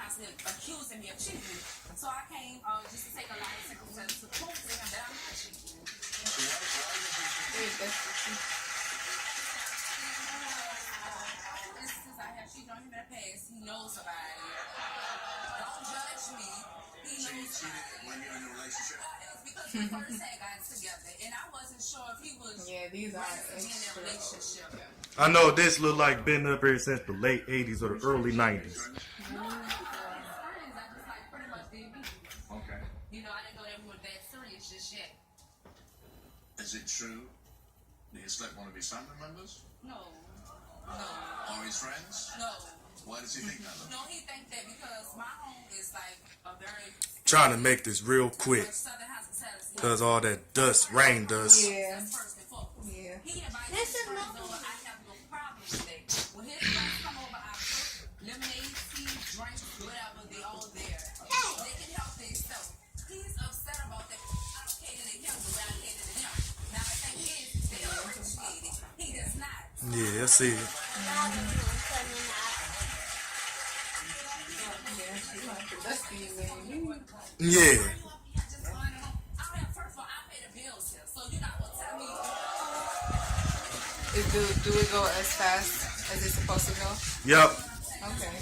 constantly accusing me of cheating. So I came just to take a lot of circumstances to prove to him that I'm not cheating. Instances I have cheated on him in the past. He knows about it. Don't judge me. He knows about it. When you're in a relationship? It was because we first had gotten together, and I wasn't sure if he was these are in a relationship. I know this look like been up here since the late 80s or the early 90s. No, I just like pretty much did me. Okay. You know, I didn't know that we were that serious just yet. Is it true that you slept one of his family members? No. Or his friends? No. Why does he think that? No, he think that because my home is like a very Trying to make this real quick. southern hospitality. Because all that dust, rain dust. Yeah. That's first and foremost. Yeah. He invited his friends over. I have no problem with that. When his friends come over, I cook lemonade, tea, drinks, whatever. They all there. They can help themselves. He's upset about that. I catered to him the way I catered to him. Now the thing is, they appreciate it. He does not. Yeah, I see it. Yeah. Do it go as fast as it's supposed to go? Yep. Okay.